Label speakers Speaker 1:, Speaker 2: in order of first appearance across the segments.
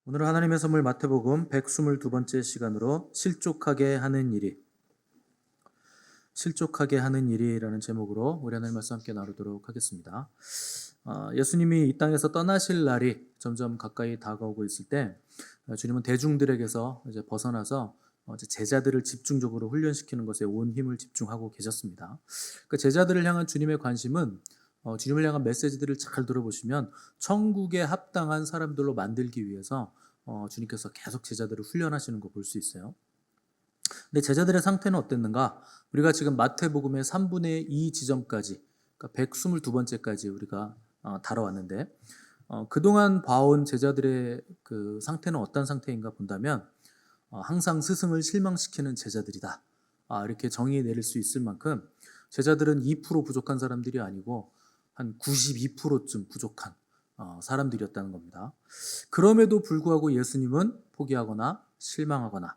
Speaker 1: 오늘 하나님의 선물 마태복음 122번째 시간으로 실족하게 하는 일이라는 제목으로 우리 하나님 말씀 함께 나누도록 하겠습니다. 예수님이 이 땅에서 떠나실 날이 점점 가까이 다가오고 있을 때 주님은 대중들에게서 이제 벗어나서 이제 제자들을 집중적으로 훈련시키는 것에 온 힘을 집중하고 계셨습니다. 그 제자들을 향한 주님의 관심은 주님을 향한 메시지들을 잘 들어보시면 천국에 합당한 사람들로 만들기 위해서 주님께서 계속 제자들을 훈련하시는 거 볼 수 있어요. 근데 제자들의 상태는 어땠는가? 우리가 지금 마태복음의 3분의 2 지점까지, 그러니까 122번째까지 우리가 다뤄왔는데 그동안 봐온 제자들의 그 상태는 어떤 상태인가 본다면 항상 스승을 실망시키는 제자들이다. 이렇게 정의 내릴 수 있을 만큼 제자들은 2% 부족한 사람들이 아니고 한 92%쯤 부족한 사람들이었다는 겁니다. 그럼에도 불구하고 예수님은 포기하거나 실망하거나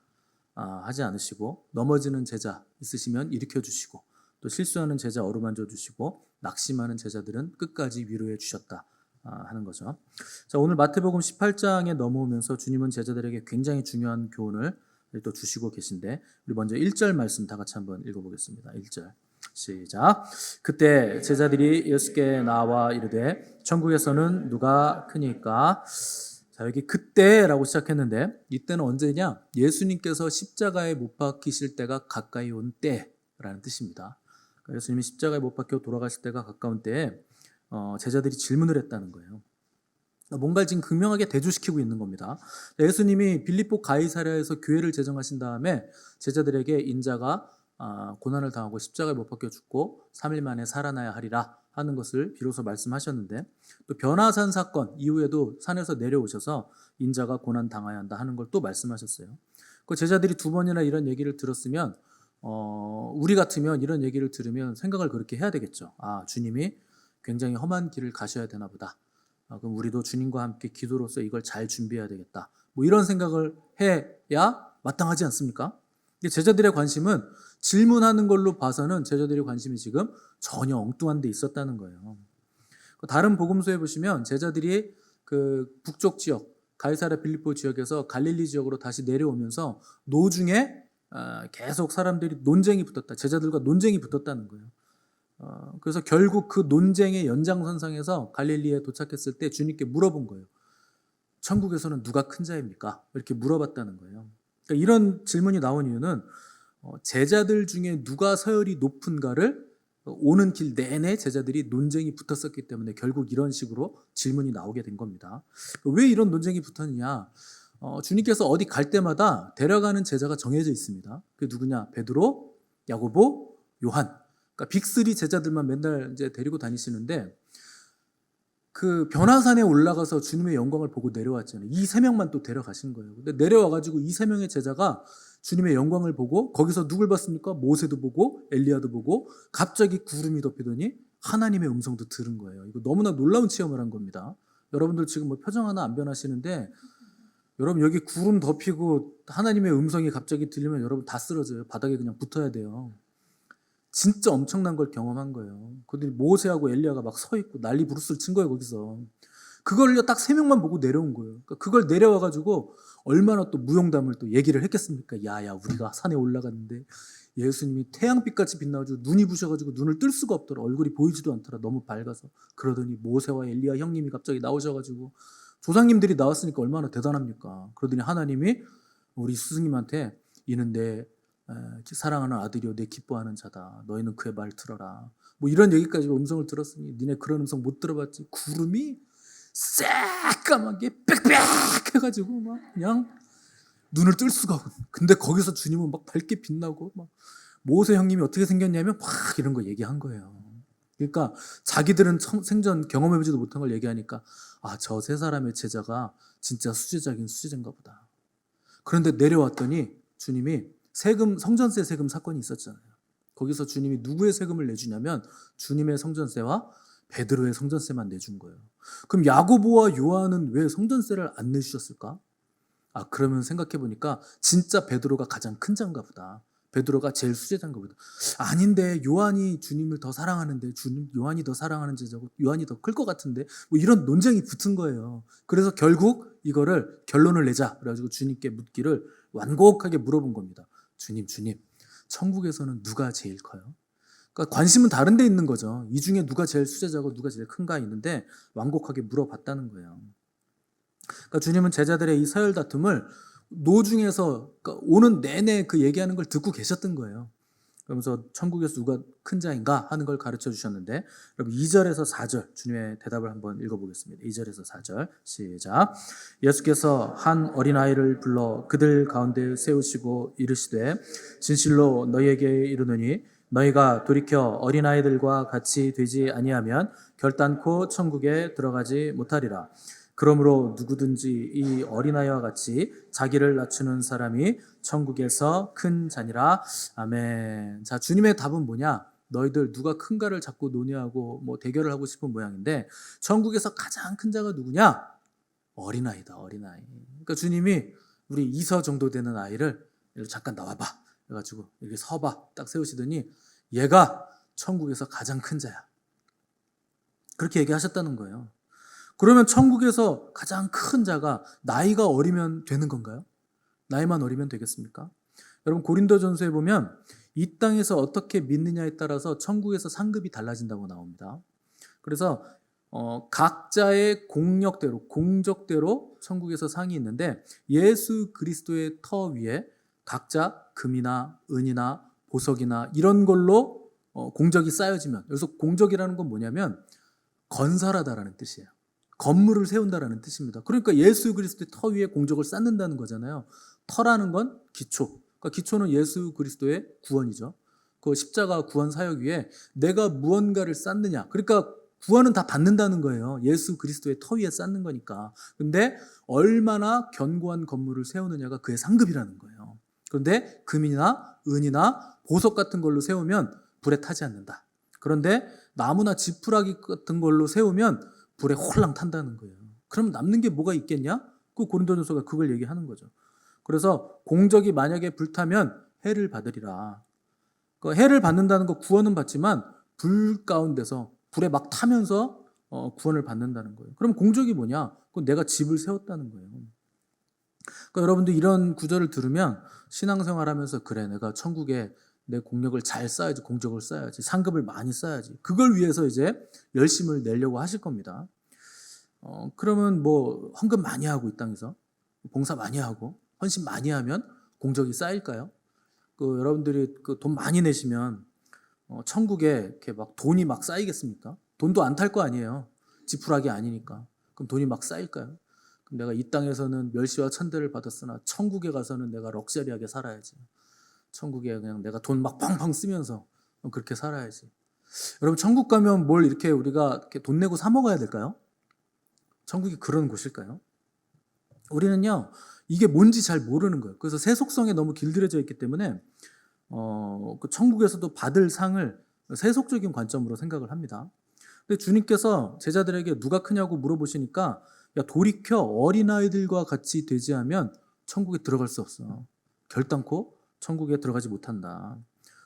Speaker 1: 하지 않으시고 넘어지는 제자 있으시면 일으켜 주시고 또 실수하는 제자 어루만져 주시고 낙심하는 제자들은 끝까지 위로해 주셨다 하는 거죠. 자, 오늘 마태복음 18장에 넘어오면서 주님은 제자들에게 굉장히 중요한 교훈을 또 주시고 계신데 우리 먼저 1절 말씀 다 같이 한번 읽어보겠습니다. 1절 시작. 그때 제자들이 예수께 나와 이르되 천국에서는 누가 크니까? 자, 여기 그때라고 시작했는데 이때는 언제냐? 예수님께서 십자가에 못 박히실 때가 가까이 온 때라는 뜻입니다. 그러니까 예수님이 십자가에 못 박혀 돌아가실 때가 가까운 때에 제자들이 질문을 했다는 거예요. 뭔가를 지금 극명하게 대조시키고 있는 겁니다. 예수님이 빌립보 가이사랴에서 교회를 제정하신 다음에 제자들에게 인자가 고난을 당하고 십자가에 못 박혀 죽고 3일 만에 살아나야 하리라 하는 것을 비로소 말씀하셨는데 또 변화산 사건 이후에도 산에서 내려오셔서 인자가 고난 당해야 한다 하는 걸 또 말씀하셨어요. 그 제자들이 두 번이나 이런 얘기를 들었으면 우리 같으면 이런 얘기를 들으면 생각을 그렇게 해야 되겠죠. 주님이 굉장히 험한 길을 가셔야 되나 보다. 그럼 우리도 주님과 함께 기도로서 이걸 잘 준비해야 되겠다. 뭐 이런 생각을 해야 마땅하지 않습니까? 근데 제자들의 관심은 질문하는 걸로 봐서는 제자들의 관심이 지금 전혀 엉뚱한 데 있었다는 거예요. 다른 복음서에 보시면 제자들이 그 북쪽 지역 가이사랴 빌립보 지역에서 갈릴리 지역으로 다시 내려오면서 노중에 계속 사람들이 논쟁이 붙었다. 제자들과 논쟁이 붙었다는 거예요. 그래서 결국 그 논쟁의 연장선상에서 갈릴리에 도착했을 때 주님께 물어본 거예요. 천국에서는 누가 큰 자입니까? 이렇게 물어봤다는 거예요. 그러니까 이런 질문이 나온 이유는 제자들 중에 누가 서열이 높은가를 오는 길 내내 제자들이 논쟁이 붙었었기 때문에 결국 이런 식으로 질문이 나오게 된 겁니다. 왜 이런 논쟁이 붙었느냐? 주님께서 어디 갈 때마다 데려가는 제자가 정해져 있습니다. 그게 누구냐? 베드로, 야고보, 요한. 그러니까 빅3 제자들만 맨날 이제 데리고 다니시는데 그 변화산에 올라가서 주님의 영광을 보고 내려왔잖아요. 이 세 명만 또 데려가신 거예요. 근데 내려와가지고 이 세 명의 제자가 주님의 영광을 보고 거기서 누굴 봤습니까? 모세도 보고 엘리야도 보고 갑자기 구름이 덮이더니 하나님의 음성도 들은 거예요. 이거 너무나 놀라운 체험을 한 겁니다. 여러분들 지금 뭐 표정 하나 안 변하시는데 여러분 여기 구름 덮이고 하나님의 음성이 갑자기 들리면 여러분 다 쓰러져요. 바닥에 그냥 붙어야 돼요. 진짜 엄청난 걸 경험한 거예요. 그들이 모세하고 엘리야가 막 서 있고 난리 부르스를 친 거예요. 거기서 그걸요 딱 3명만 보고 내려온 거예요. 그러니까 그걸 내려와가지고 얼마나 또 무용담을 또 얘기를 했겠습니까? 야야 우리가 산에 올라갔는데 예수님이 태양빛같이 빛나가지고 눈이 부셔가지고 눈을 뜰 수가 없더라. 얼굴이 보이지도 않더라. 너무 밝아서. 그러더니 모세와 엘리야 형님이 갑자기 나오셔가지고 조상님들이 나왔으니까 얼마나 대단합니까? 그러더니 하나님이 우리 스승님한테 이는 내 사랑하는 아들이요 내 기뻐하는 자다. 너희는 그의 말을 들어라. 뭐 이런 얘기까지 음성을 들었으니 니네 그런 음성 못 들어봤지. 구름이 새까맣게 빽빽 해가지고 막 그냥 눈을 뜰 수가 없고. 근데 거기서 주님은 막 밝게 빛나고 막 모세 형님이 어떻게 생겼냐면 막 이런 거 얘기한 거예요. 그러니까 자기들은 생전 경험해보지도 못한 걸 얘기하니까 저 세 사람의 제자가 진짜 수제자긴 수제자인가 보다. 그런데 내려왔더니 주님이 성전세 세금 사건이 있었잖아요. 거기서 주님이 누구의 세금을 내주냐면 주님의 성전세와 베드로의 성전세만 내준 거예요. 그럼 야고보와 요한은 왜 성전세를 안 내주셨을까? 그러면 생각해 보니까 진짜 베드로가 가장 큰 자인가 보다. 베드로가 제일 수제자인 거거든. 아닌데 요한이 주님을 더 사랑하는데 요한이 더 사랑하는 제자고 요한이 더 클 것 같은데 뭐 이런 논쟁이 붙은 거예요. 그래서 결국 이거를 결론을 내자 그래가지고 주님께 묻기를 완곡하게 물어본 겁니다. 주님 천국에서는 누가 제일 커요? 그러니까 관심은 다른 데 있는 거죠. 이 중에 누가 제일 수제자고 누가 제일 큰가 있는데 완곡하게 물어봤다는 거예요. 그러니까 주님은 제자들의 이 서열 다툼을 노중에서 그러니까 오는 내내 그 얘기하는 걸 듣고 계셨던 거예요. 그러면서 천국에서 누가 큰 자인가 하는 걸 가르쳐 주셨는데 여러분 2절에서 4절 주님의 대답을 한번 읽어보겠습니다. 2절에서 4절 시작. 예수께서 한 어린아이를 불러 그들 가운데 세우시고 이르시되 진실로 너희에게 이르노니 너희가 돌이켜 어린아이들과 같이 되지 아니하면 결단코 천국에 들어가지 못하리라. 그러므로 누구든지 이 어린아이와 같이 자기를 낮추는 사람이 천국에서 큰 자니라. 아멘. 자, 주님의 답은 뭐냐? 너희들 누가 큰가를 자꾸 논의하고 뭐 대결을 하고 싶은 모양인데 천국에서 가장 큰 자가 누구냐? 어린아이다, 어린아이. 그러니까 주님이 우리 이서 정도 되는 아이를 잠깐 나와봐. 그래가지고 이렇게 서봐. 딱 세우시더니 얘가 천국에서 가장 큰 자야. 그렇게 얘기하셨다는 거예요. 그러면 천국에서 가장 큰 자가 나이가 어리면 되는 건가요? 나이만 어리면 되겠습니까? 여러분 고린도전서에 보면 이 땅에서 어떻게 믿느냐에 따라서 천국에서 상급이 달라진다고 나옵니다. 그래서 각자의 공력대로 공적대로 천국에서 상이 있는데 예수 그리스도의 터 위에 각자 금이나 은이나 보석이나 이런 걸로 공적이 쌓여지면 여기서 공적이라는 건 뭐냐면 건설하다라는 뜻이에요. 건물을 세운다라는 뜻입니다. 그러니까 예수 그리스도의 터 위에 공적을 쌓는다는 거잖아요. 터라는 건 기초. 그러니까 기초는 예수 그리스도의 구원이죠. 그 십자가 구원 사역 위에 내가 무언가를 쌓느냐. 그러니까 구원은 다 받는다는 거예요. 예수 그리스도의 터 위에 쌓는 거니까. 근데 얼마나 견고한 건물을 세우느냐가 그의 상급이라는 거예요. 그런데 금이나 은이나 보석 같은 걸로 세우면 불에 타지 않는다. 그런데 나무나 지푸라기 같은 걸로 세우면 불에 홀랑 탄다는 거예요. 그럼 남는 게 뭐가 있겠냐? 그 고린도전서가 그걸 얘기하는 거죠. 그래서 공적이 만약에 불타면 해를 받으리라. 그 해를 받는다는 거 구원은 받지만 불 가운데서 불에 막 타면서 구원을 받는다는 거예요. 그럼 공적이 뭐냐? 그건 내가 집을 세웠다는 거예요. 그러니까 여러분들 이런 구절을 들으면 신앙생활하면서 그래 내가 천국에 내 공력을 잘 쌓아야지, 공적을 쌓아야지, 상급을 많이 쌓아야지. 그걸 위해서 이제 열심을 내려고 하실 겁니다. 그러면 뭐 헌금 많이 하고 이 땅에서 봉사 많이 하고 헌신 많이 하면 공적이 쌓일까요? 그 여러분들이 그 돈 많이 내시면 천국에 이렇게 막 돈이 막 쌓이겠습니까? 돈도 안 탈 거 아니에요. 지푸라기 아니니까. 그럼 돈이 막 쌓일까요? 그럼 내가 이 땅에서는 멸시와 천대를 받았으나 천국에 가서는 내가 럭셔리하게 살아야지. 천국에 그냥 내가 돈 막 팡팡 쓰면서 그렇게 살아야지. 여러분 천국 가면 뭘 이렇게 우리가 이렇게 돈 내고 사 먹어야 될까요? 천국이 그런 곳일까요? 우리는요 이게 뭔지 잘 모르는 거예요. 그래서 세속성에 너무 길들여져 있기 때문에 그 천국에서도 받을 상을 세속적인 관점으로 생각을 합니다. 근데 주님께서 제자들에게 누가 크냐고 물어보시니까 야 돌이켜 어린아이들과 같이 되지 않으면 천국에 들어갈 수 없어. 결단코 천국에 들어가지 못한다.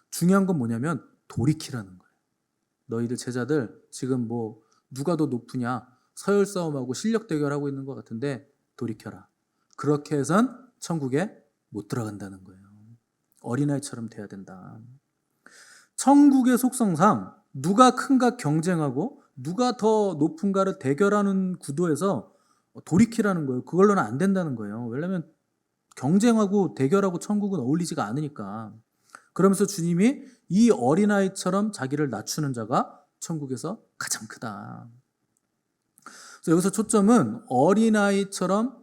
Speaker 1: 중요한 건 뭐냐면 돌이키라는 거예요. 너희들 제자들 지금 뭐 누가 더 높으냐 서열 싸움하고 실력 대결하고 있는 것 같은데 돌이켜라. 그렇게 해선 천국에 못 들어간다는 거예요. 어린아이처럼 돼야 된다. 천국의 속성상 누가 큰가 경쟁하고 누가 더 높은가를 대결하는 구도에서 돌이키라는 거예요. 그걸로는 안 된다는 거예요. 왜냐하면 경쟁하고 대결하고 천국은 어울리지가 않으니까. 그러면서 주님이 이 어린아이처럼 자기를 낮추는 자가 천국에서 가장 크다. 그래서 여기서 초점은 어린아이처럼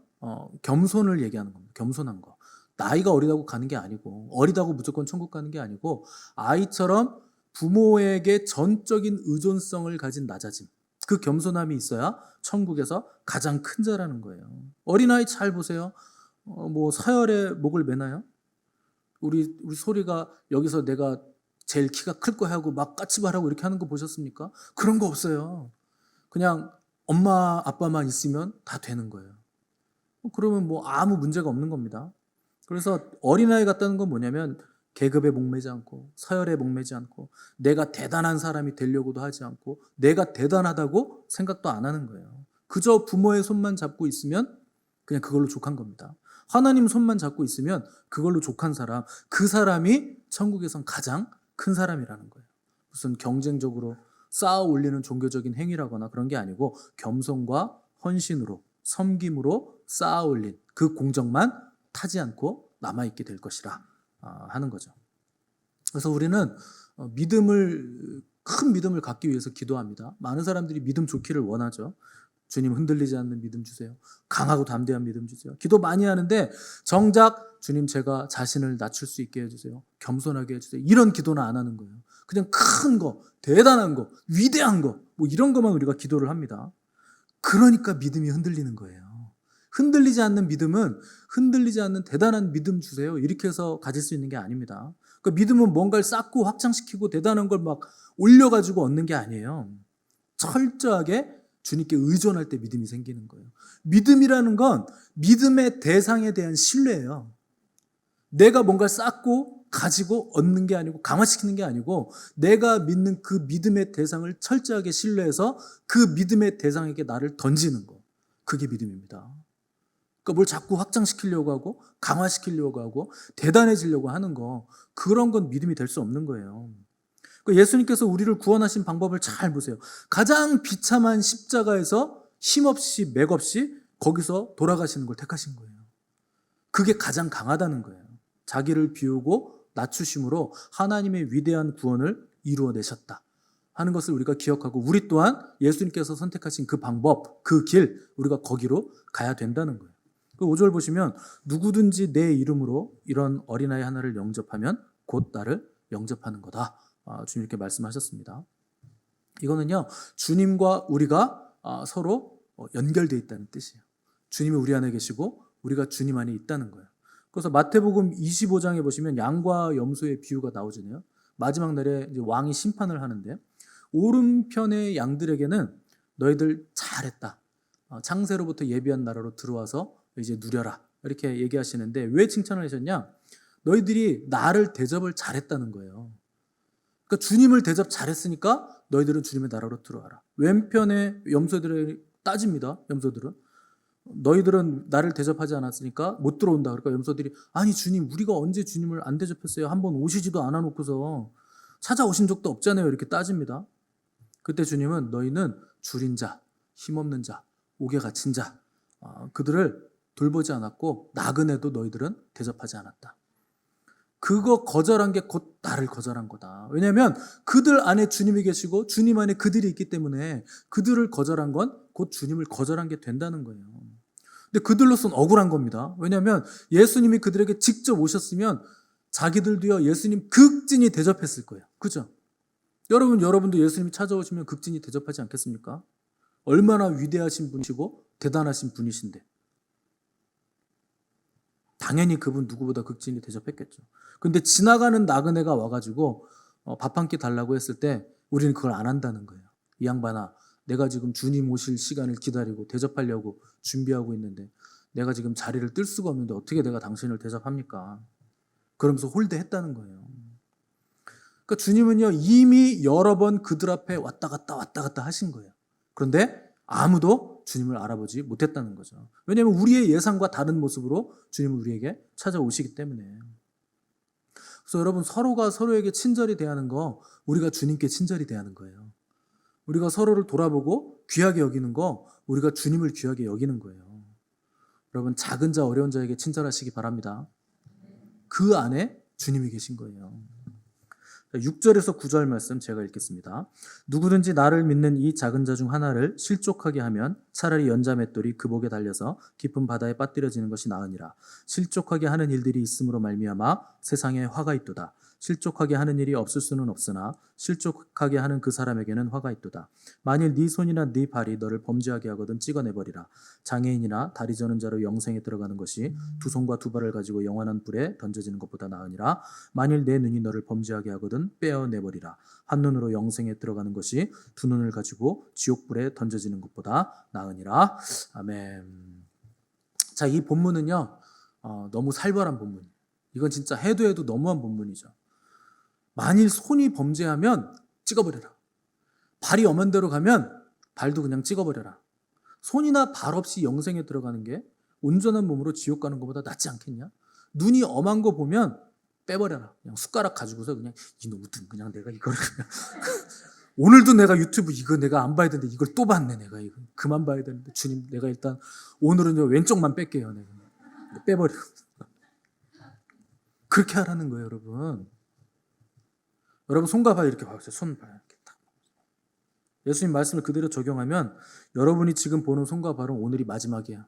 Speaker 1: 겸손을 얘기하는 겁니다. 겸손한 거. 나이가 어리다고 가는 게 아니고 어리다고 무조건 천국 가는 게 아니고 아이처럼 부모에게 전적인 의존성을 가진 낮아짐. 그 겸손함이 있어야 천국에서 가장 큰 자라는 거예요. 어린아이 잘 보세요. 뭐 서열에 목을 매나요? 우리 소리가 여기서 내가 제일 키가 클 거야 하고 막 까치발하고 이렇게 하는 거 보셨습니까? 그런 거 없어요. 그냥 엄마 아빠만 있으면 다 되는 거예요. 그러면 뭐 아무 문제가 없는 겁니다. 그래서 어린아이 같다는 건 뭐냐면 계급에 목매지 않고 서열에 목매지 않고 내가 대단한 사람이 되려고도 하지 않고 내가 대단하다고 생각도 안 하는 거예요. 그저 부모의 손만 잡고 있으면 그냥 그걸로 족한 겁니다. 하나님 손만 잡고 있으면 그걸로 족한 사람, 그 사람이 천국에선 가장 큰 사람이라는 거예요. 무슨 경쟁적으로 쌓아 올리는 종교적인 행위라거나 그런 게 아니고 겸손과 헌신으로 섬김으로 쌓아 올린 그 공적만 타지 않고 남아있게 될 것이라 하는 거죠. 그래서 우리는 큰 믿음을 갖기 위해서 기도합니다. 많은 사람들이 믿음 좋기를 원하죠. 주님 흔들리지 않는 믿음 주세요. 강하고 담대한 믿음 주세요. 기도 많이 하는데 정작 주님 제가 자신을 낮출 수 있게 해주세요. 겸손하게 해주세요. 이런 기도는 안 하는 거예요. 그냥 큰 거, 대단한 거, 위대한 거 뭐 이런 것만 우리가 기도를 합니다. 그러니까 믿음이 흔들리는 거예요. 흔들리지 않는 믿음은 흔들리지 않는 대단한 믿음 주세요. 이렇게 해서 가질 수 있는 게 아닙니다. 그러니까 믿음은 뭔가를 쌓고 확장시키고 대단한 걸 막 올려가지고 얻는 게 아니에요. 철저하게 주님께 의존할 때 믿음이 생기는 거예요. 믿음이라는 건 믿음의 대상에 대한 신뢰예요. 내가 뭔가를 쌓고 가지고 얻는 게 아니고 강화시키는 게 아니고 내가 믿는 그 믿음의 대상을 철저하게 신뢰해서 그 믿음의 대상에게 나를 던지는 거. 그게 믿음입니다. 그러니까 뭘 자꾸 확장시키려고 하고 강화시키려고 하고 대단해지려고 하는 거, 그런 건 믿음이 될 수 없는 거예요. 예수님께서 우리를 구원하신 방법을 잘 보세요. 가장 비참한 십자가에서 힘없이 맥없이 거기서 돌아가시는 걸 택하신 거예요. 그게 가장 강하다는 거예요. 자기를 비우고 낮추심으로 하나님의 위대한 구원을 이루어내셨다 하는 것을 우리가 기억하고 우리 또한 예수님께서 선택하신 그 방법, 그 길, 우리가 거기로 가야 된다는 거예요. 그 5절 보시면 누구든지 내 이름으로 이런 어린아이 하나를 영접하면 곧 나를 영접하는 거다. 주님 이렇게 말씀하셨습니다. 이거는요, 주님과 우리가 서로 연결되어 있다는 뜻이에요. 주님이 우리 안에 계시고 우리가 주님 안에 있다는 거예요. 그래서 마태복음 25장에 보시면 양과 염소의 비유가 나오잖아요. 마지막 날에 이제 왕이 심판을 하는데 오른편의 양들에게는 너희들 잘했다. 창세로부터 예비한 나라로 들어와서 이제 누려라. 이렇게 얘기하시는데 왜 칭찬을 하셨냐? 너희들이 나를 대접을 잘했다는 거예요. 그러니까 주님을 대접 잘했으니까 너희들은 주님의 나라로 들어와라. 왼편의 염소들에 따집니다. 염소들은 너희들은 나를 대접하지 않았으니까 못 들어온다. 그러니까 염소들이 아니 주님 우리가 언제 주님을 안 대접했어요? 한번 오시지도 않아 놓고서 찾아오신 적도 없잖아요. 이렇게 따집니다. 그때 주님은 너희는 줄인 자, 힘없는 자, 옥에 갇힌 자 그들을 돌보지 않았고 나그네도 너희들은 대접하지 않았다. 그거 거절한 게 곧 나를 거절한 거다. 왜냐하면 그들 안에 주님이 계시고 주님 안에 그들이 있기 때문에 그들을 거절한 건 곧 주님을 거절한 게 된다는 거예요. 근데 그들로서는 억울한 겁니다. 왜냐하면 예수님이 그들에게 직접 오셨으면 자기들도요 예수님 극진히 대접했을 거예요. 그죠? 여러분도 예수님이 찾아오시면 극진히 대접하지 않겠습니까? 얼마나 위대하신 분이시고 대단하신 분이신데 당연히 그분 누구보다 극진히 대접했겠죠. 근데 지나가는 나그네가 와가지고 밥 한 끼 달라고 했을 때 우리는 그걸 안 한다는 거예요. 이 양반아, 내가 지금 주님 오실 시간을 기다리고 대접하려고 준비하고 있는데 내가 지금 자리를 뜰 수가 없는데 어떻게 내가 당신을 대접합니까? 그러면서 홀대했다는 거예요. 그러니까 주님은요 이미 여러 번 그들 앞에 왔다 갔다 하신 거예요. 그런데 아무도 주님을 알아보지 못했다는 거죠. 왜냐하면 우리의 예상과 다른 모습으로 주님은 우리에게 찾아오시기 때문에. 그래서 여러분 서로가 서로에게 친절히 대하는 거 우리가 주님께 친절히 대하는 거예요. 우리가 서로를 돌아보고 귀하게 여기는 거 우리가 주님을 귀하게 여기는 거예요. 여러분 작은 자 어려운 자에게 친절하시기 바랍니다. 그 안에 주님이 계신 거예요. 6절에서 9절 말씀 제가 읽겠습니다. 누구든지 나를 믿는 이 작은 자 중 하나를 실족하게 하면 차라리 연자 맷돌이 그 목에 달려서 깊은 바다에 빠뜨려지는 것이 나으니라. 실족하게 하는 일들이 있음으로 말미암아 세상에 화가 있도다. 실족하게 하는 일이 없을 수는 없으나 실족하게 하는 그 사람에게는 화가 있도다. 만일 네 손이나 네 발이 너를 범죄하게 하거든 찍어내버리라. 장애인이나 다리 저는 자로 영생에 들어가는 것이 두 손과 두 발을 가지고 영원한 불에 던져지는 것보다 나으니라. 만일 내 눈이 너를 범죄하게 하거든 빼어내버리라. 한 눈으로 영생에 들어가는 것이 두 눈을 가지고 지옥불에 던져지는 것보다 나으니라. 아멘. 자, 이 본문은요 너무 살벌한 본문이에요. 이건 진짜 해도 해도 너무한 본문이죠. 만일 손이 범죄하면 찍어버려라. 발이 엄한 대로 가면 발도 그냥 찍어버려라. 손이나 발 없이 영생에 들어가는 게 온전한 몸으로 지옥 가는 것보다 낫지 않겠냐? 눈이 엄한 거 보면 빼버려라. 그냥 숟가락 가지고서 그냥 이놈 눈 그냥 내가 이거를 그냥 오늘도 내가 유튜브 이거 내가 안 봐야 되는데 이걸 또 봤네. 내가 이거 그만 봐야 되는데 주님 내가 일단 오늘은 왼쪽만 뺄게요. 내가 빼버려. 그렇게 하라는 거예요, 여러분. 여러분 손과 발 이렇게 봐보세요. 손발 이렇게 딱. 예수님 말씀을 그대로 적용하면 여러분이 지금 보는 손과 발은 오늘이 마지막이야.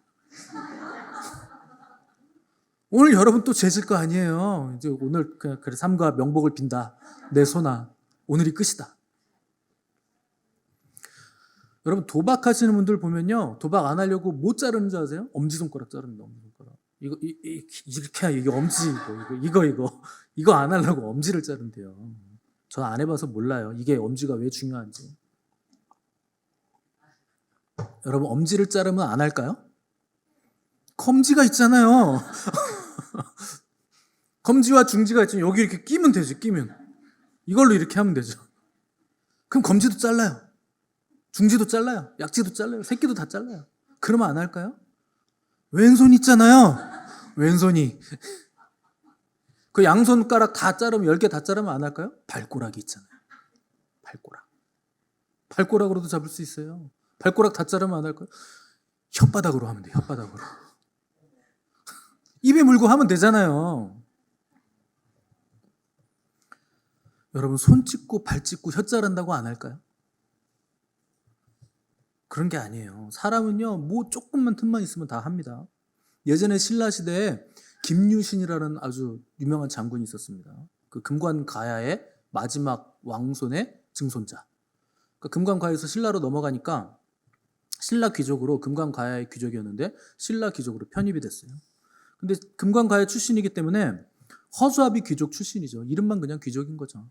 Speaker 1: 오늘 여러분 또 죄질 거 아니에요. 이제 오늘 그래 삶과 명복을 빈다. 내 손아 오늘이 끝이다. 여러분 도박하시는 분들 보면요, 도박 안 하려고 뭐 자르는 줄 아세요? 엄지손가락 자릅니다. 엄지손가락. 이렇게 이게 엄지 이거 안 하려고 엄지를 자른대요. 저 안 해봐서 몰라요. 이게 엄지가 왜 중요한지. 여러분 엄지를 자르면 안 할까요? 검지가 있잖아요. 검지와 중지가 있지만 여기 이렇게 끼면 되죠. 끼면 이걸로 이렇게 하면 되죠. 그럼 검지도 잘라요. 중지도 잘라요. 약지도 잘라요. 새끼도 다 잘라요. 그러면 안 할까요? 왼손 있잖아요. 왼손이. 그 양손가락 다 자르면 10개 다 자르면 안 할까요? 발가락이 있잖아요. 발가락. 발가락으로도 잡을 수 있어요. 발가락 다 자르면 안 할까요? 혓바닥으로 하면 돼요. 혓바닥으로. 입에 물고 하면 되잖아요. 여러분 손 찢고 발 찢고 혀 자른다고 안 할까요? 그런 게 아니에요. 사람은요, 뭐 조금만 틈만 있으면 다 합니다. 예전에 신라 시대에 김유신이라는 아주 유명한 장군이 있었습니다. 그 금관가야의 마지막 왕손의 증손자. 그러니까 금관가야에서 신라로 넘어가니까 신라 귀족으로, 금관가야의 귀족이었는데 신라 귀족으로 편입이 됐어요. 근데 금관가야 출신이기 때문에 허수아비 귀족 출신이죠. 이름만 그냥 귀족인 거죠.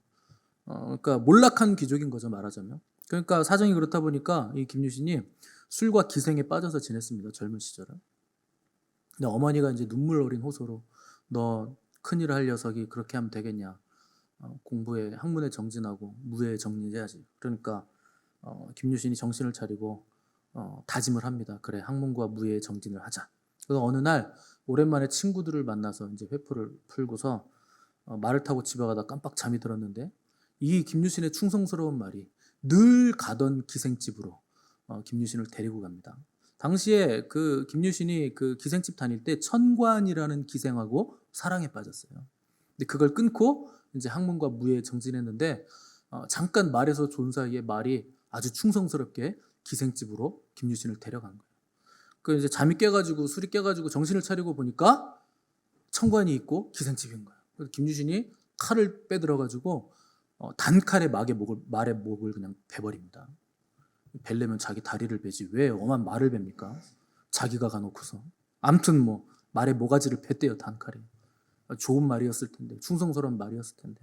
Speaker 1: 그러니까 몰락한 귀족인 거죠, 말하자면. 그러니까 사정이 그렇다 보니까 이 김유신이 술과 기생에 빠져서 지냈습니다. 젊은 시절에. 근데 어머니가 이제 눈물 어린 호소로 너 큰일 할 녀석이 그렇게 하면 되겠냐. 공부에 학문에 정진하고 무예에 정진해야지. 그러니까 김유신이 정신을 차리고 다짐을 합니다. 그래, 학문과 무예에 정진을 하자. 그래서 어느 날 오랜만에 친구들을 만나서 이제 회포를 풀고서 말을 타고 집에 가다 깜빡 잠이 들었는데 이 김유신의 충성스러운 말이 늘 가던 기생집으로 김유신을 데리고 갑니다. 당시에 그 김유신이 그 기생집 다닐 때 천관이라는 기생하고 사랑에 빠졌어요. 근데 그걸 끊고 이제 학문과 무예에 정진했는데 잠깐 말에서 존 사이에 말이 아주 충성스럽게 기생집으로 김유신을 데려간 거예요. 그 이제 잠이 깨가지고 술이 깨가지고 정신을 차리고 보니까 천관이 있고 기생집인 거예요. 그래서 김유신이 칼을 빼들어가지고 단칼에 말의 목을 그냥 베버립니다. 벨려면 자기 다리를 베지 왜 엄한 말을 뱁니까? 자기가 가놓고서. 아무튼 뭐 말의 모가지를 뱉대요, 단칼에. 좋은 말이었을 텐데, 충성스러운 말이었을 텐데.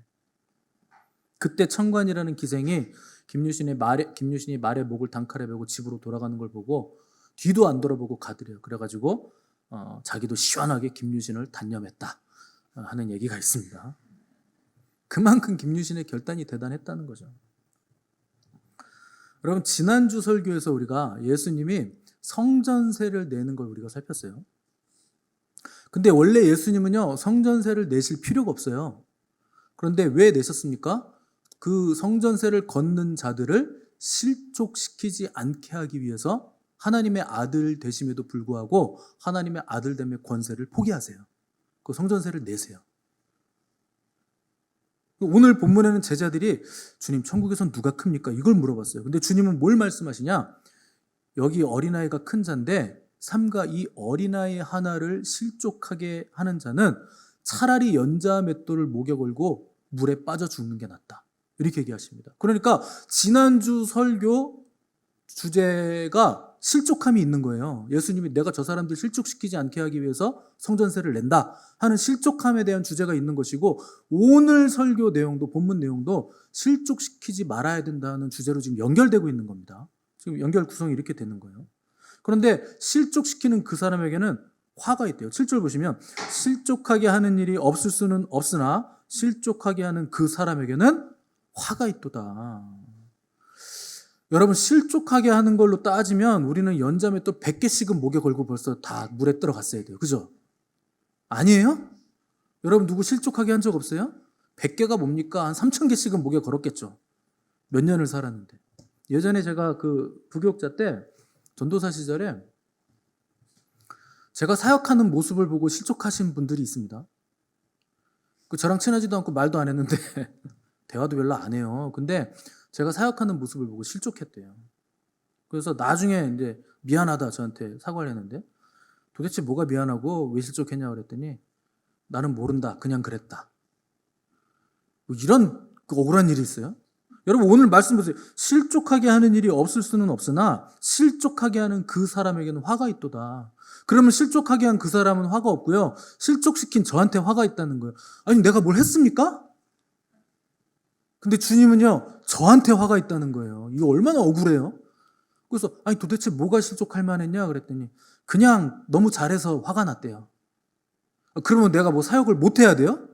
Speaker 1: 그때 천관이라는 기생이 김유신이 말의 목을 단칼에 베고 집으로 돌아가는 걸 보고 뒤도 안 돌아보고 가더래요. 그래가지고 자기도 시원하게 김유신을 단념했다 하는 얘기가 있습니다. 그만큼 김유신의 결단이 대단했다는 거죠. 여러분 지난주 설교에서 우리가 예수님이 성전세를 내는 걸 우리가 살폈어요. 근데 원래 예수님은요 성전세를 내실 필요가 없어요. 그런데 왜 내셨습니까? 그 성전세를 걷는 자들을 실족시키지 않게 하기 위해서 하나님의 아들 되심에도 불구하고 하나님의 아들됨의 권세를 포기하세요. 그 성전세를 내세요. 오늘 본문에는 제자들이 주님 천국에선 누가 큽니까? 이걸 물어봤어요. 근데 주님은 뭘 말씀하시냐? 여기 어린아이가 큰 자인데 삼가 이 어린아이 하나를 실족하게 하는 자는 차라리 연자 맷돌을 목에 걸고 물에 빠져 죽는 게 낫다. 이렇게 얘기하십니다. 그러니까 지난주 설교 주제가 실족함이 있는 거예요. 예수님이 내가 저 사람들 실족시키지 않게 하기 위해서 성전세를 낸다 하는 실족함에 대한 주제가 있는 것이고 오늘 설교 내용도 본문 내용도 실족시키지 말아야 된다는 주제로 지금 연결되고 있는 겁니다. 지금 연결 구성이 이렇게 되는 거예요. 그런데 실족시키는 그 사람에게는 화가 있대요. 7절 보시면 실족하게 하는 일이 없을 수는 없으나 실족하게 하는 그 사람에게는 화가 있도다. 여러분, 실족하게 하는 걸로 따지면 우리는 연잠에 또 100개씩은 목에 걸고 벌써 다 물에 들어갔어야 돼요. 그죠? 아니에요? 여러분, 누구 실족하게 한 적 없어요? 100개가 뭡니까? 한 3000개씩은 목에 걸었겠죠. 몇 년을 살았는데. 예전에 제가 그 부교육자 때 전도사 시절에 제가 사역하는 모습을 보고 실족하신 분들이 있습니다. 저랑 친하지도 않고 말도 안 했는데 대화도 별로 안 해요. 근데 제가 사역하는 모습을 보고 실족했대요. 그래서 나중에 이제 미안하다 저한테 사과를 했는데 도대체 뭐가 미안하고 왜 실족했냐고 그랬더니 나는 모른다. 그냥 그랬다. 뭐 이런 억울한 일이 있어요? 여러분, 오늘 말씀 보세요. 실족하게 하는 일이 없을 수는 없으나 실족하게 하는 그 사람에게는 화가 있도다. 그러면 실족하게 한 그 사람은 화가 없고요. 실족시킨 저한테 화가 있다는 거예요. 아니, 내가 뭘 했습니까? 근데 주님은요, 저한테 화가 있다는 거예요. 이거 얼마나 억울해요? 그래서 아니, 도대체 뭐가 실족할 만했냐 그랬더니 그냥 너무 잘해서 화가 났대요. 그러면 내가 뭐 사역을 못 해야 돼요?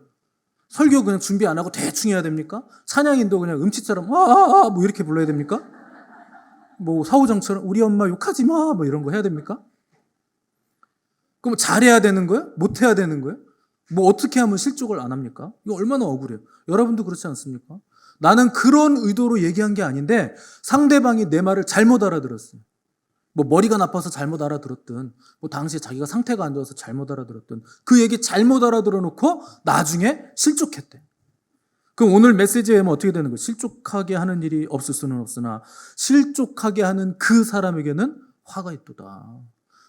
Speaker 1: 설교 그냥 준비 안 하고 대충 해야 됩니까? 찬양인도 그냥 음치처럼 뭐 이렇게 불러야 됩니까? 뭐 사후장처럼 우리 엄마 욕하지 마 뭐 이런 거 해야 됩니까? 그럼 잘해야 되는 거예요? 못 해야 되는 거예요? 뭐 어떻게 하면 실족을 안 합니까? 이거 얼마나 억울해요. 여러분도 그렇지 않습니까? 나는 그런 의도로 얘기한 게 아닌데 상대방이 내 말을 잘못 알아들었어요. 뭐 머리가 나빠서 잘못 알아들었든 뭐 당시에 자기가 상태가 안 좋아서 잘못 알아들었든 그 얘기 잘못 알아들어 놓고 나중에 실족했대. 그럼 오늘 메시지에 어떻게 되는 거예요? 실족하게 하는 일이 없을 수는 없으나 실족하게 하는 그 사람에게는 화가 있도다.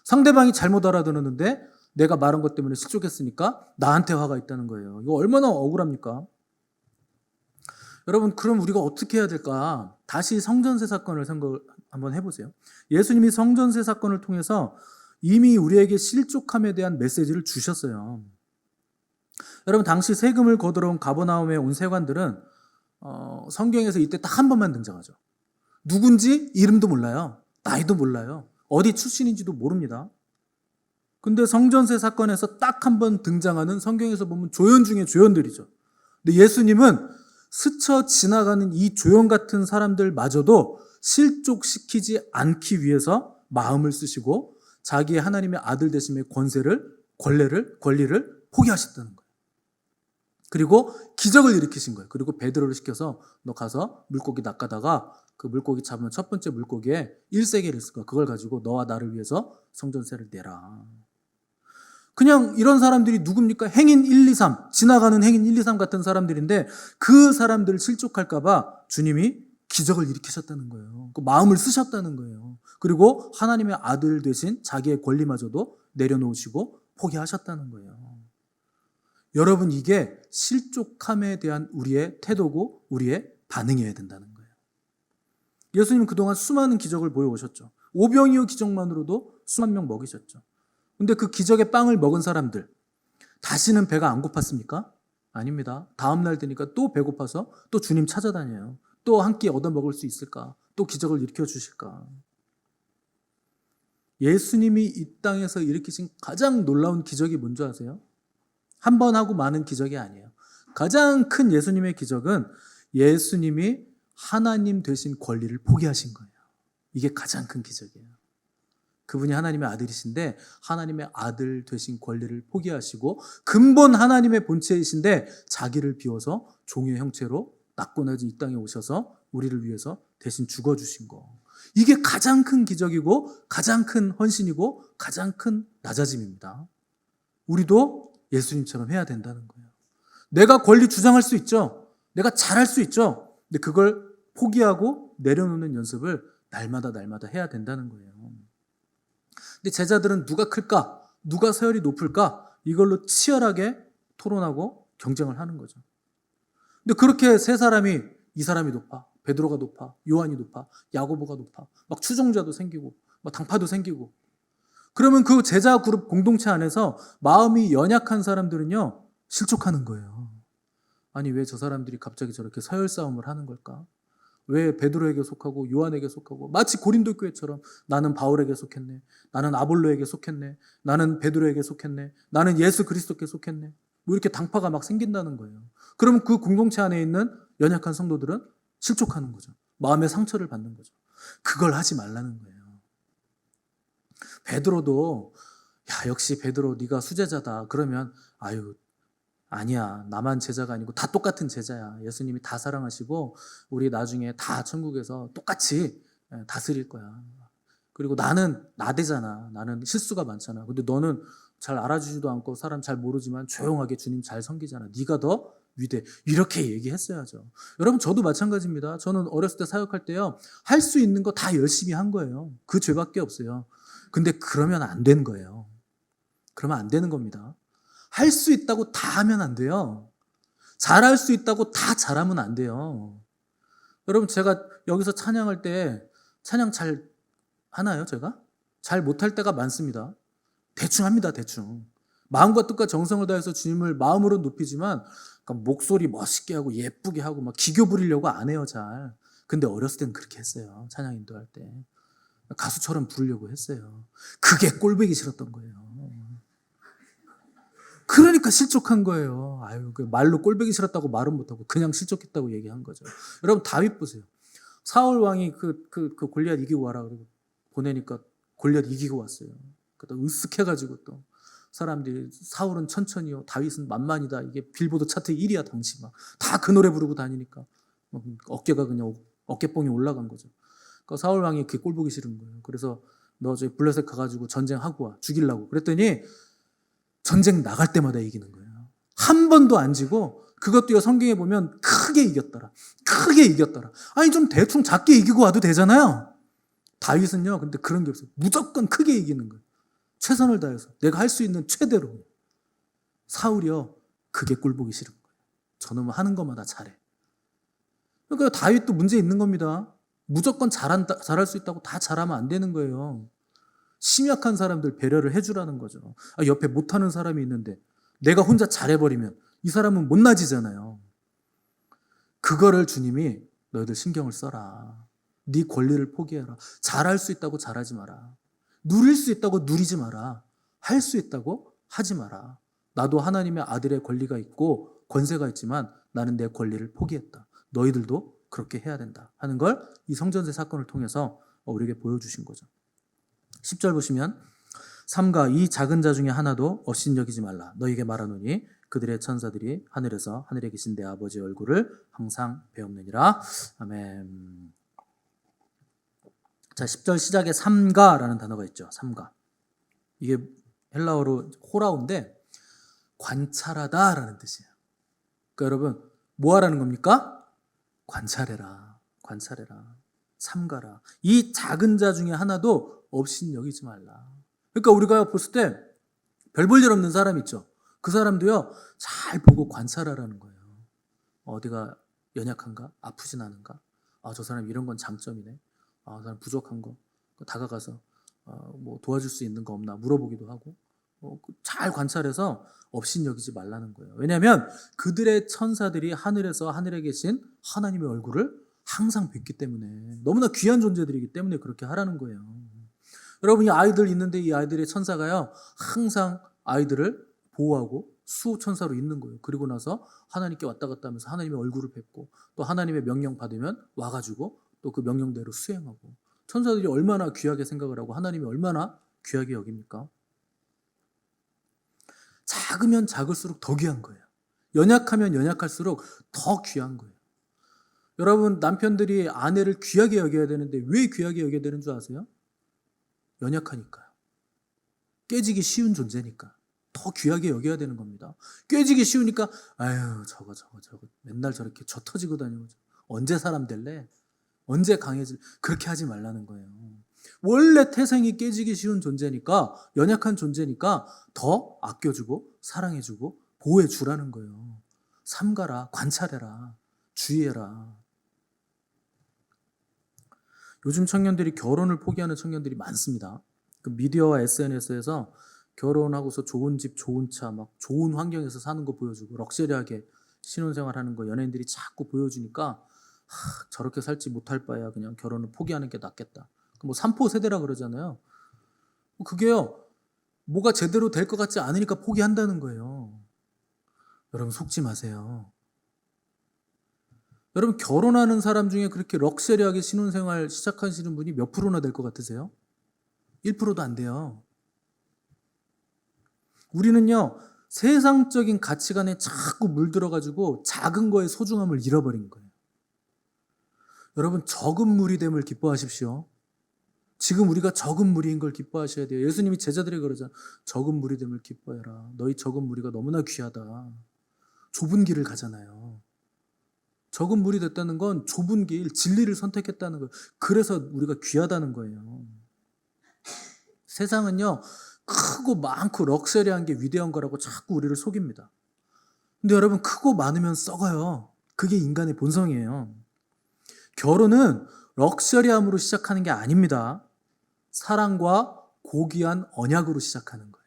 Speaker 1: 상대방이 잘못 알아들었는데 내가 말한 것 때문에 실족했으니까 나한테 화가 있다는 거예요. 이거 얼마나 억울합니까? 여러분, 그럼 우리가 어떻게 해야 될까? 다시 성전세 사건을 생각을 한번 해보세요. 예수님이 성전세 사건을 통해서 이미 우리에게 실족함에 대한 메시지를 주셨어요. 여러분, 당시 세금을 거두러 온 가버나움에 온 세관들은 성경에서 이때 딱 한 번만 등장하죠. 누군지 이름도 몰라요. 나이도 몰라요. 어디 출신인지도 모릅니다. 근데 성전세 사건에서 딱 한 번 등장하는 성경에서 보면 조연 중에 조연들이죠. 근데 예수님은 스쳐 지나가는 이 조연 같은 사람들마저도 실족시키지 않기 위해서 마음을 쓰시고 자기의 하나님의 아들 되심의 권리를 포기하셨다는 거예요. 그리고 기적을 일으키신 거예요. 그리고 베드로를 시켜서 너 가서 물고기 낚아다가 그 물고기 잡으면 첫 번째 물고기에 1세겔이 있을 거야. 그걸 가지고 너와 나를 위해서 성전세를 내라. 그냥 이런 사람들이 누굽니까? 행인 1, 2, 3, 지나가는 행인 1, 2, 3 같은 사람들인데 그 사람들을 실족할까봐 주님이 기적을 일으키셨다는 거예요. 그 마음을 쓰셨다는 거예요. 그리고 하나님의 아들 되신 자기의 권리마저도 내려놓으시고 포기하셨다는 거예요. 여러분, 이게 실족함에 대한 우리의 태도고 우리의 반응이어야 된다는 거예요. 예수님은 그동안 수많은 기적을 보여오셨죠. 오병이어 기적만으로도 수만 명 먹이셨죠. 근데 그 기적의 빵을 먹은 사람들 다시는 배가 안 고팠습니까? 아닙니다. 다음 날 되니까 또 배고파서 또 주님 찾아다녀요. 또 한 끼 얻어 먹을 수 있을까? 또 기적을 일으켜 주실까? 예수님이 이 땅에서 일으키신 가장 놀라운 기적이 뭔지 아세요? 한 번 하고 많은 기적이 아니에요. 가장 큰 예수님의 기적은 예수님이 하나님 되신 권리를 포기하신 거예요. 이게 가장 큰 기적이에요. 그분이 하나님의 아들이신데 하나님의 아들 되신 권리를 포기하시고 근본 하나님의 본체이신데 자기를 비워서 종의 형체로 낙고나지 이 땅에 오셔서 우리를 위해서 대신 죽어주신 거. 이게 가장 큰 기적이고 가장 큰 헌신이고 가장 큰 낮아짐입니다. 우리도 예수님처럼 해야 된다는 거예요. 내가 권리 주장할 수 있죠. 내가 잘할 수 있죠. 근데 그걸 포기하고 내려놓는 연습을 날마다 해야 된다는 거예요. 근데 제자들은 누가 클까? 누가 서열이 높을까? 이걸로 치열하게 토론하고 경쟁을 하는 거죠. 근데 그렇게 세 사람이 이 사람이 높아, 베드로가 높아, 요한이 높아, 야고보가 높아, 막 추종자도 생기고, 막 당파도 생기고. 그러면 그 제자 그룹 공동체 안에서 마음이 연약한 사람들은요 실족하는 거예요. 아니, 왜 저 사람들이 갑자기 저렇게 서열 싸움을 하는 걸까? 왜 베드로에게 속하고 요한에게 속하고, 마치 고린도 교회처럼 나는 바울에게 속했네, 나는 아볼로에게 속했네, 나는 베드로에게 속했네, 나는 예수 그리스도께 속했네, 뭐 이렇게 당파가 막 생긴다는 거예요. 그러면 그 공동체 안에 있는 연약한 성도들은 실족하는 거죠. 마음의 상처를 받는 거죠. 그걸 하지 말라는 거예요. 베드로도 야, 역시 베드로 네가 수제자다 그러면 아유, 아니야, 나만 제자가 아니고 다 똑같은 제자야. 예수님이 다 사랑하시고 우리 나중에 다 천국에서 똑같이 다스릴 거야. 그리고 나는 나대잖아. 나는 실수가 많잖아. 근데 너는 잘 알아주지도 않고 사람 잘 모르지만 조용하게 주님 잘 섬기잖아. 네가 더 위대. 이렇게 얘기했어야죠. 여러분, 저도 마찬가지입니다. 저는 어렸을 때 사역할 때요, 할 수 있는 거 다 열심히 한 거예요. 그 죄밖에 없어요. 근데 그러면 안 되는 거예요. 그러면 안 되는 겁니다. 할 수 있다고 다 하면 안 돼요. 잘할 수 있다고 다 잘하면 안 돼요. 여러분, 제가 여기서 찬양할 때 찬양 잘 하나요, 제가? 잘 못할 때가 많습니다. 대충 합니다, 대충. 마음과 뜻과 정성을 다해서 주님을 마음으로 높이지만, 그러니까 목소리 멋있게 하고 예쁘게 하고 막 기교 부리려고 안 해요, 잘. 근데 어렸을 땐 그렇게 했어요, 찬양 인도할 때. 가수처럼 부르려고 했어요. 그게 꼴보기 싫었던 거예요. 그러니까 실족한 거예요. 아유, 그 말로 꼴보기 싫었다고 말은 못하고 그냥 실족했다고 얘기한 거죠. 여러분, 다윗 보세요. 사울 왕이 그 골리앗 이기고 와라 그러고 보내니까 골리앗 이기고 왔어요. 그다 으쓱해가지고 또 사람들이 사울은 천천히요, 다윗은 만만이다. 이게 빌보드 차트 1위야 당시 막 다 그 노래 부르고 다니니까 어깨가 그냥 어깨뽕이 올라간 거죠. 그러니까 사울 왕이 그게 꼴보기 싫은 거예요. 그래서 너 저기 블레셋 가가지고 전쟁하고 와, 죽이려고. 그랬더니 전쟁 나갈 때마다 이기는 거예요. 한 번도 안 지고, 그것도요, 성경에 보면 크게 이겼더라. 크게 이겼더라. 아니, 좀 대충 작게 이기고 와도 되잖아요. 다윗은요, 근데 그런 게 없어요. 무조건 크게 이기는 거예요. 최선을 다해서 내가 할 수 있는 최대로. 사울이요, 그게 꼴보기 싫은 거예요. 저놈은 하는 것마다 잘해. 그러니까 다윗도 문제 있는 겁니다. 무조건 잘할 수 있다고 다 잘하면 안 되는 거예요. 심약한 사람들 배려를 해주라는 거죠. 옆에 못하는 사람이 있는데 내가 혼자 잘해버리면 이 사람은 못나지잖아요. 그거를 주님이 너희들 신경을 써라. 네 권리를 포기해라. 잘할 수 있다고 잘하지 마라. 누릴 수 있다고 누리지 마라. 할 수 있다고 하지 마라. 나도 하나님의 아들의 권리가 있고 권세가 있지만 나는 내 권리를 포기했다. 너희들도 그렇게 해야 된다 하는 걸 이 성전세 사건을 통해서 우리에게 보여주신 거죠. 10절 보시면, 삼가 이 작은 자 중에 하나도 업신여기지 말라. 너희에게 말하노니 그들의 천사들이 하늘에서 하늘에 계신 내 아버지의 얼굴을 항상 배옵느니라. 아멘. 자, 10절 시작에 삼가라는 단어가 있죠. 삼가. 이게 헬라어로 호라우인데 관찰하다라는 뜻이에요. 그러니까 여러분, 뭐 하라는 겁니까? 관찰해라. 관찰해라. 삼가라. 이 작은 자 중에 하나도 업신여기지 말라. 그러니까 우리가 봤을 때 별 볼 일 없는 사람 있죠. 그 사람도요, 잘 보고 관찰하라는 거예요. 어디가 연약한가? 아프진 않은가? 저 사람 이런 건 장점이네. 저 사람 부족한 거. 다가가서 뭐 도와줄 수 있는 거 없나 물어보기도 하고, 잘 관찰해서 업신여기지 말라는 거예요. 왜냐하면 그들의 천사들이 하늘에서 하늘에 계신 하나님의 얼굴을 항상 뵙기 때문에, 너무나 귀한 존재들이기 때문에 그렇게 하라는 거예요. 여러분이 아이들 있는데 이 아이들의 천사가요, 항상 아이들을 보호하고 수호천사로 있는 거예요. 그리고 나서 하나님께 왔다 갔다 하면서 하나님의 얼굴을 뵙고, 또 하나님의 명령 받으면 와가지고 또 그 명령대로 수행하고. 천사들이 얼마나 귀하게 생각을 하고 하나님이 얼마나 귀하게 여깁니까? 작으면 작을수록 더 귀한 거예요. 연약하면 연약할수록 더 귀한 거예요. 여러분, 남편들이 아내를 귀하게 여겨야 되는데 왜 귀하게 여겨야 되는 줄 아세요? 연약하니까요. 깨지기 쉬운 존재니까 더 귀하게 여겨야 되는 겁니다. 깨지기 쉬우니까 아유, 저거 맨날 저렇게 저 터지고 다니고 언제 사람 될래? 언제 강해질? 그렇게 하지 말라는 거예요. 원래 태생이 깨지기 쉬운 존재니까, 연약한 존재니까 더 아껴주고 사랑해주고 보호해주라는 거예요. 삼가라, 관찰해라, 주의해라. 요즘 청년들이 결혼을 포기하는 청년들이 많습니다. 그 미디어와 SNS에서 결혼하고서 좋은 집, 좋은 차, 막 좋은 환경에서 사는 거 보여주고 럭셔리하게 신혼생활하는 거 연예인들이 자꾸 보여주니까 저렇게 살지 못할 바야 그냥 결혼을 포기하는 게 낫겠다. 뭐 삼포 세대라 그러잖아요. 그게요, 뭐가 제대로 될 것 같지 않으니까 포기한다는 거예요. 여러분 속지 마세요. 여러분 결혼하는 사람 중에 그렇게 럭셔리하게 신혼생활 시작하시는 분이 몇 프로나 될 것 같으세요? 1%도 안 돼요. 우리는요, 세상적인 가치관에 자꾸 물들어가지고 작은 거의 소중함을 잃어버린 거예요. 여러분 적은 무리됨을 기뻐하십시오. 지금 우리가 적은 무리인 걸 기뻐하셔야 돼요. 예수님이 제자들에게 그러잖아요. 적은 무리됨을 기뻐해라. 너희 적은 무리가 너무나 귀하다. 좁은 길을 가잖아요. 적은 무리 됐다는 건 좁은 길, 진리를 선택했다는 거예요. 그래서 우리가 귀하다는 거예요. 세상은요, 크고 많고 럭셔리한 게 위대한 거라고 자꾸 우리를 속입니다. 근데 여러분, 크고 많으면 썩어요. 그게 인간의 본성이에요. 결혼은 럭셔리함으로 시작하는 게 아닙니다. 사랑과 고귀한 언약으로 시작하는 거예요.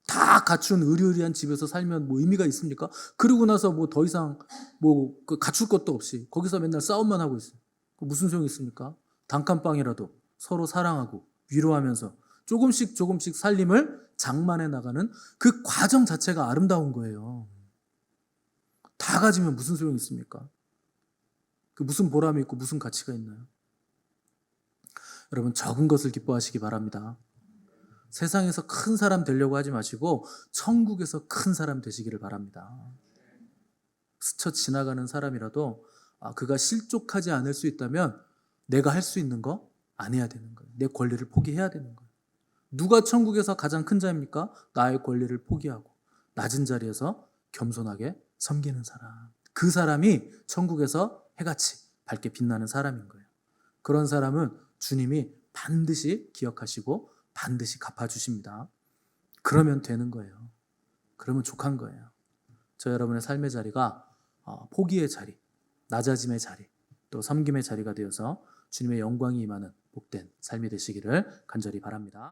Speaker 1: 다 갖춘 의리의리한 집에서 살면 뭐 의미가 있습니까? 그러고 나서 뭐 더 이상 뭐 갖출 것도 없이 거기서 맨날 싸움만 하고 있어요. 무슨 소용이 있습니까? 단칸방이라도 서로 사랑하고 위로하면서 조금씩 살림을 장만해 나가는 그 과정 자체가 아름다운 거예요. 다 가지면 무슨 소용이 있습니까? 그 무슨 보람이 있고 무슨 가치가 있나요? 여러분 적은 것을 기뻐하시기 바랍니다. 세상에서 큰 사람 되려고 하지 마시고 천국에서 큰 사람 되시기를 바랍니다. 스쳐 지나가는 사람이라도 그가 실족하지 않을 수 있다면 내가 할 수 있는 거 안 해야 되는 거예요. 내 권리를 포기해야 되는 거예요. 누가 천국에서 가장 큰 자입니까? 나의 권리를 포기하고 낮은 자리에서 겸손하게 섬기는 사람. 그 사람이 천국에서 해같이 밝게 빛나는 사람인 거예요. 그런 사람은 주님이 반드시 기억하시고 반드시 갚아주십니다. 그러면 되는 거예요. 그러면 족한 거예요. 저 여러분의 삶의 자리가 포기의 자리, 낮아짐의 자리, 또 섬김의 자리가 되어서 주님의 영광이 임하는 복된 삶이 되시기를 간절히 바랍니다.